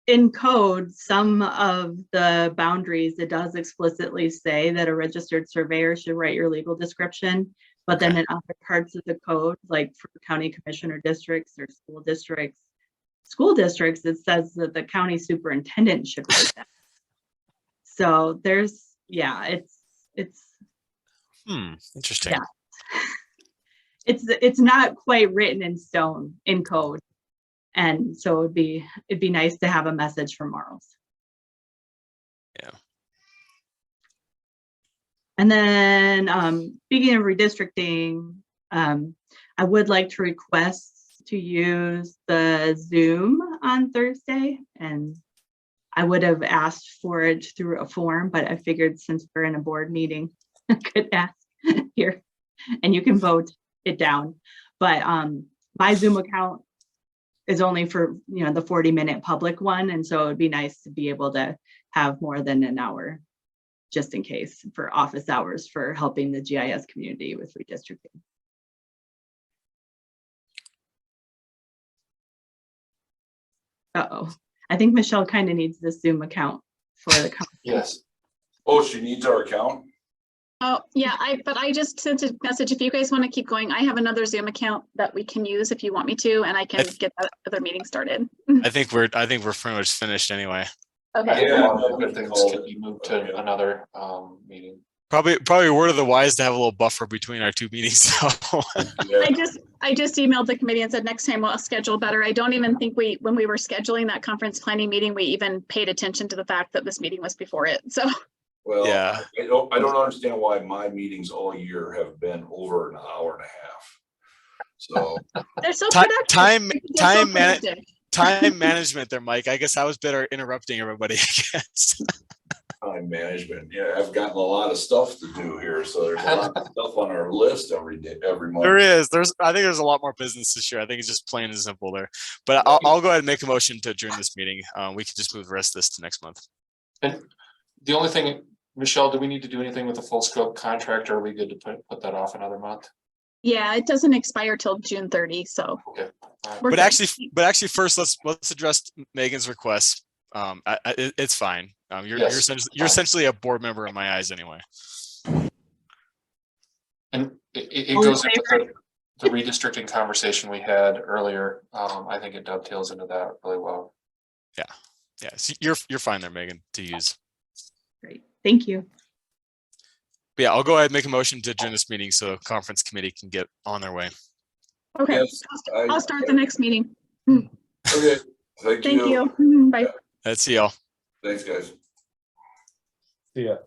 in code, some of the boundaries, it does explicitly say that a registered surveyor should write your legal description. But then in other parts of the code, like for county commissioner districts or school districts, it says that the county superintendent should write that. So there's, yeah, it's Interesting. yeah. It's not quite written in stone in code. And so it'd be nice to have a message from Marls. Yeah. And then speaking of redistricting, I would like to request to use the Zoom on Thursday, and I would have asked for it through a form, but I figured since we're in a board meeting, I could ask here and you can vote it down. But my Zoom account is only for, you know, the 40-minute public one. And so it'd be nice to be able to have more than an hour just in case for office hours for helping the GIS community with redistricting. Uh-oh, I think Michelle kind of needs this Zoom account for the conference. Yes. Oh, she needs our account? Oh, yeah, but I just sent a message. If you guys want to keep going, I have another Zoom account that we can use if you want me to, and I can get that other meeting started. I think we're pretty much finished anyway. I Okay. think a Yeah, lot of we good can things call can it. be moved to Okay. another meeting. Probably word of the wise to have a little buffer between our two meetings. So Yeah. I just emailed the committee and said next time we'll schedule better. I don't even think when we were scheduling that conference planning meeting, we even paid attention to the fact that this meeting was before it. So Well, yeah. I don't understand why my meetings all year have been over an hour and a half. So they're so Ti- productive. time They're so time man- productive. time management there, Mike. I guess I was better interrupting everybody. I guess. time management, yeah, I've gotten a lot of stuff to do here, so there's a lot of stuff on our list every day, every month. There is. I think there's a lot more business this year. I think it's just plain and simple there. But I'll go ahead and make a motion to adjourn this meeting. We can just move the rest of this to next month. And the only thing, Michelle, do we need to do anything with the full scope contract, or are we good to put that off another month? Yeah, it doesn't expire till June 30. So Okay. All right. we're But good. actually, first let's address Megan's request. It's fine. You're Yes, you're fine. essentially a board member in my eyes anyway. And it All in goes into the redistricting conversation we had earlier. I think it dovetails into that really well. Yeah, so you're fine there, Megan, to use. Great, thank you. But yeah, I'll go ahead and make a motion to adjourn this meeting so the conference committee can get on their way. Okay. Yes, I'll start the next meeting. Okay, thank Thank you. you. Bye. Let's see y'all. Thanks, guys. See ya.